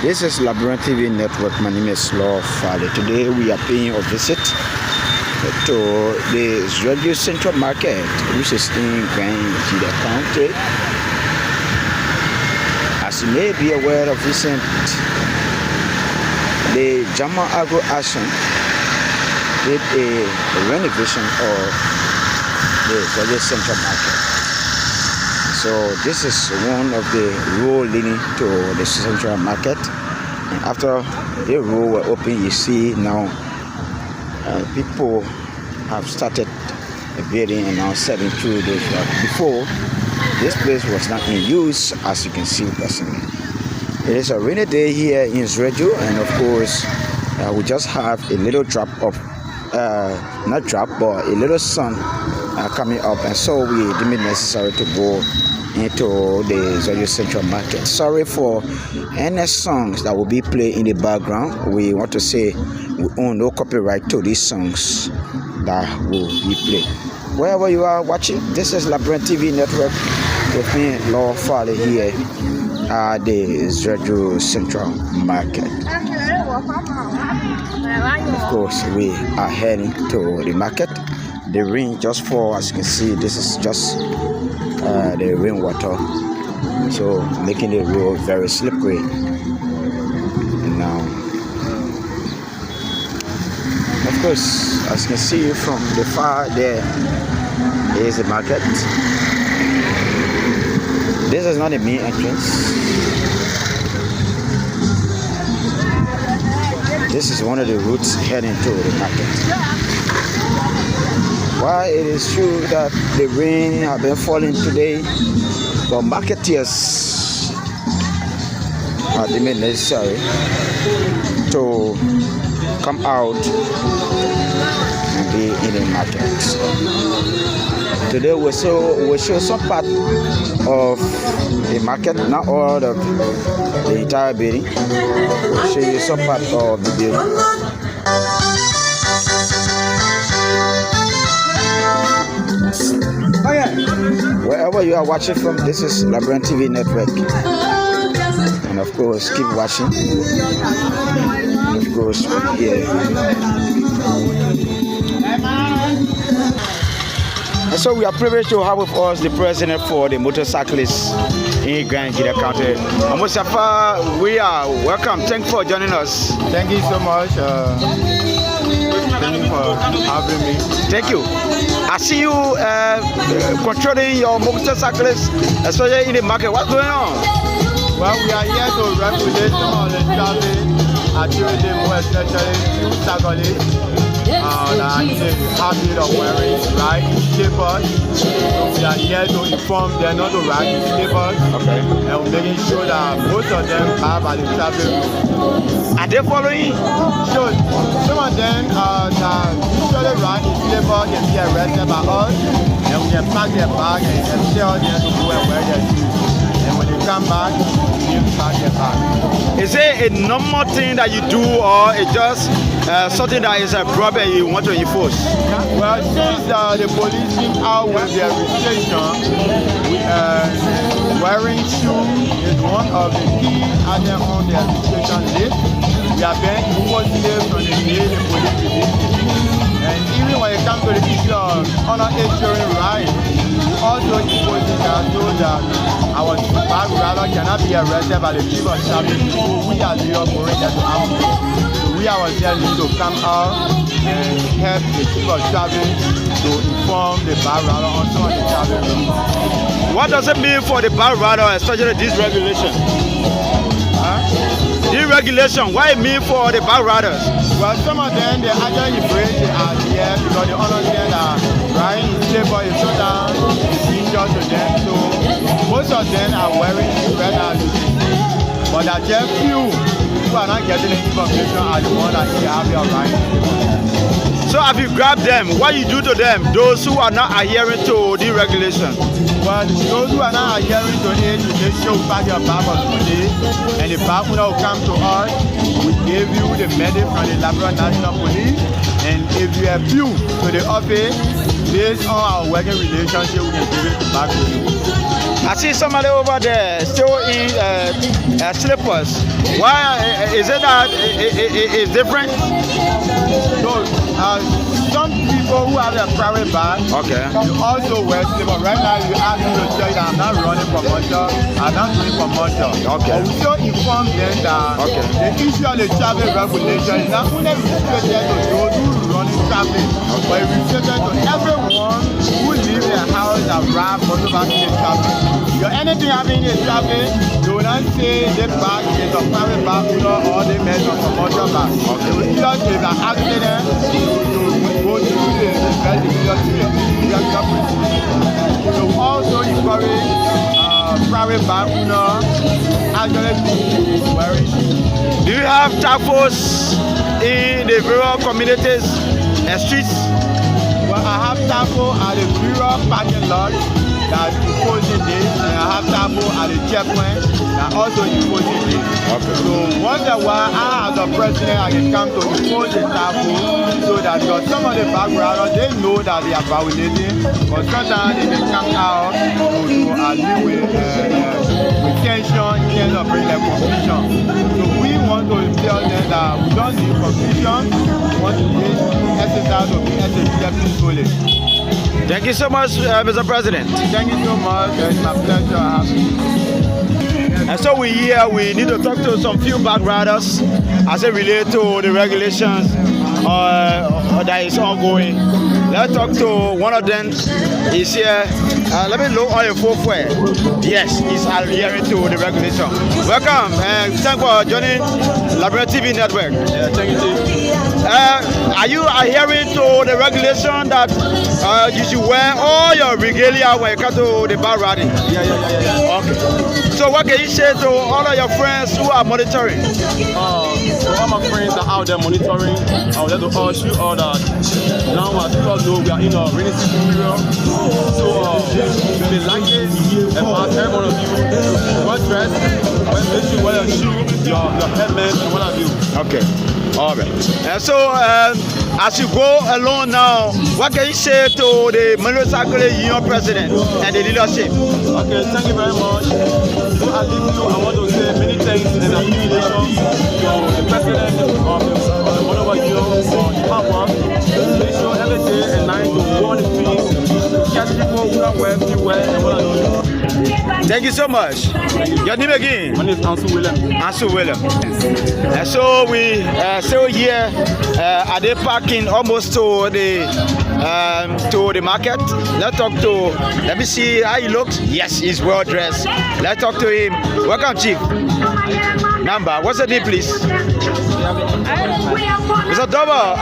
This is Liberian TV Network. My name is Law Fale. Today we are paying a visit to the Israeli Central Market, which is in Grand Gedeh County. As you may be aware of recent, the German Agro Action did a renovation of the Israeli Central Market. So this is one of the road leading to the Central Market. And after the road were open, you see now people have started building and now selling through those roads. Before, this place was not in use, as you can see personally. It is a rainy day here in Israel, and of course, we just have a little drop of, not drop, but a little sun coming up, and so we deemed it necessary to go into the Israeli Central Market. Sorry for any songs that will be played in the background. We want to say we own no copyright to these songs that will be played. Wherever you are watching, this is Liberian TV Network with me, Law Fale, here at the Israeli Central Market. Of course, we are heading to the market. The rain just fall, as you can see. This is just the rainwater, so making the road very slippery. Now, of course, as you can see from the far, there is the market. This is not the main entrance. This is one of the routes heading to the market. Why it is true that the rain have been falling today, but marketeers are deemed necessary to come out and be in the market. Today we show some part of the market, not all of the entire building. We'll show you some part of the building. Wherever you are watching from, this is Liberian TV Network. And of course, keep watching. And of course, here. And so we are privileged to have with us the president for the motorcyclists in Grand Gedeh County. Mustafa, we are welcome. Thank you for joining us. Thank you so much. Thank you for having me. Thank you. I see you controlling your motorcyclists, especially in the market. What's going on? Well, we are here to regulate some of the traffic activity, more especially few cyclists that need the habit of wearing right slippers. So we are here to inform them not to ride in slippers. Okay. And we're making sure that most of them have at the traffic rules. Are they following? So some of them that usually ride in slippers can be arrested by us, and we can pack their bag and tell them to go and wear their shoes. And when they come back, we give back their bag. Is it a normal thing that you do, or it's just something that is a problem you want to enforce? Well, since the police came out with their restriction, wearing shoes is one of the key items on their restriction list. We are being enforced from the day the police released it. And even when it comes to the issue of underage children riding, we also impose it so that our bag rider cannot be arrested by the chief of traffic before we are legal for it to happen. So we ourselves need to come out and help the chief of traffic to inform the bag rider on some of the traffic rules. What does it mean for the bag rider, especially this regulation? This regulation, what it mean for the bag riders? Well, some of them, they actually embrace the idea because they understand that riding in slipper is so down, it's injured to them. So most of them are wearing red as you can see. But there are just few who are not getting the information are the ones that they have their riding. So if you grab them, what you do to them, those who are not adhering to the regulation? Well, those who are not adhering to it, you just show back your bag of police, and the bag will come to us. We give you the medal from the Liberian National Police, and if you are due to the office, based on our working relationship, we can give it back to you. I see somebody over there still in slippers. Why is it that it's different? So, some people who have a private bag, you also wear slippers. Right now, you ask me to tell you that I'm not running commercial, I'm not doing commercial. But we still inform them that the issue of the traffic regulation is not only restricted to those who run in traffic, but it's restricted to everyone who lives in a house that ride motorbike in the traffic. If anything happening in the traffic, they will not say the bag is a private bag or they made a commercial bag. Just if an accident, go to the investigation. So also encourage private bag owner actually wearing. Do you have task force in the various communities and streets? Well, I have task force at the various parking lot that imposing this, and I have task force at the checkpoint that also imposing this. So once in a while, I as a president, I can come to impose the task force so that because some of the back riders, they know that they are violating, but sometimes they can come out to alleviate retention instead of bring like confusion. So we want to tell them that we don't need confusion, we want to use exercise of SAPP solely. Thank you so much, Mr. President. Thank you so much. It's my pleasure. And so we need to talk to some few back riders as it relates to the regulations that is ongoing. Let's talk to one of them. He's here. Let me look on your profile. Yes, he's adhering to the regulation. Welcome and thanks for joining Liberian TV Network. Thank you. Are you adhering to the regulation that you should wear all your regalia when you come to the bar riding? Yeah. Okay. So what can you say to all of your friends who are monitoring? So all my friends are out there monitoring. I would like to urge you all that now as people know we are in a rainy season period. So if they like it, and ask every one of you, well dressed, make sure you wear your shoe, your helmet, and what have you. Okay. All right. And so as you go along now, what can you say to the Motorcyclists Union President and the leadership? Okay, thank you very much. So I leave you, I want to say many thanks and appreciation to the President of the Motorcycle Union for the hard work. Make sure every day and night to go on the street, to catch people who are wearing everywhere and what have you. Thank you so much. Your name again? My name is Ansu William. Ansu William. And so we still here at the parking almost to the market. Let's talk to, let me see how he looks. Yes, he's well dressed. Let's talk to him. Welcome, Chief. Number, what's the name, please? Mr. Dover,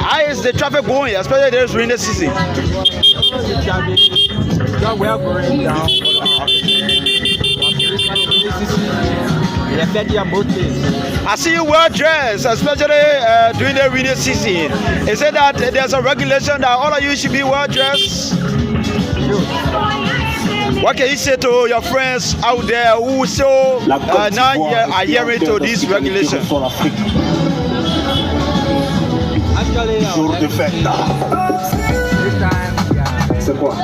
how is the traffic going, especially this rainy season? We are going down. I see you well dressed, especially during the rainy season. Is it that there's a regulation that all of you should be well dressed? What can you say to your friends out there who still now are hearing to this regulation? Actually, this time, c'est quoi?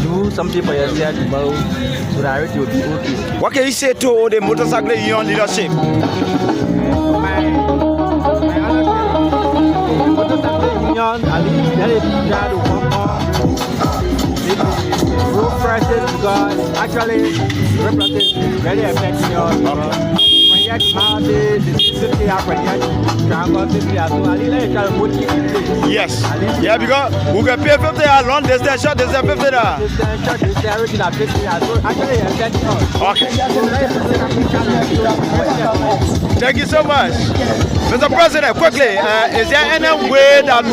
do something for yourself tomorrow so that it will be okay. What can you say to the Motorcycle Union leadership? Motorcycle Union, at least there is to work on road prices because actually road prices very effective us. When you get houses, the city are yes. Yeah, because we can pay 50 long distance, short distance, 50 everything at 50 so actually effective us. Okay. Thank you so much. Mr. President, quickly, is there any way that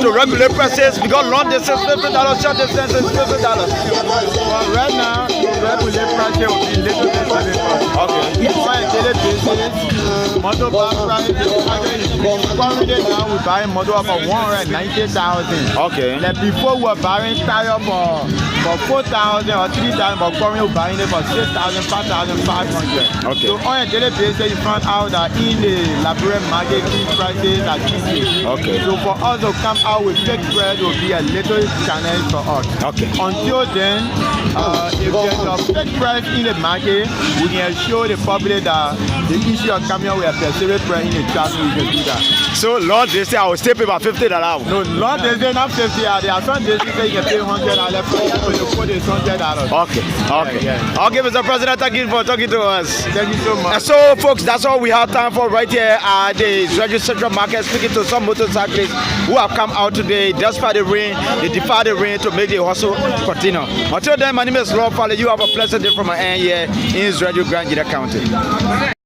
to regulate prices because long distance $50, short distance is $50? Well, right now, regulate prices will be little bit okay. For a daily basis, motorbike price currently now we buying motorbike for 190,000. Okay. Like before we were buying tire for for 4,000 or 3,000, but currently we're buying it for 6,000, 5,500. Okay. So on a daily basis, you find out that in the Liberian market, key prices are cheap. Okay. So for us to come out with fixed price will be a little challenge for us. Okay. Until then, if there's a fixed price in the market, we can show the public that the issue of coming out with a perceived price in the traffic, we can do that. So Lord, they say I will still pay about $50. No, Lord, they say not 50. There are some days you say you can pay $100 for the quote is $100. Okay. Okay. Yeah. Okay, Mr. President, thank you for talking to us. Thank you so much. So, folks, that's all we have time for right here at the Zwedru Central Market, speaking to some motorcyclists who have come out today, despite the rain, they defy the rain to make the hustle continue. Until then, my name is Lord Fale. You have a pleasant day from my end here in Zwedru, Grand Gedeh County.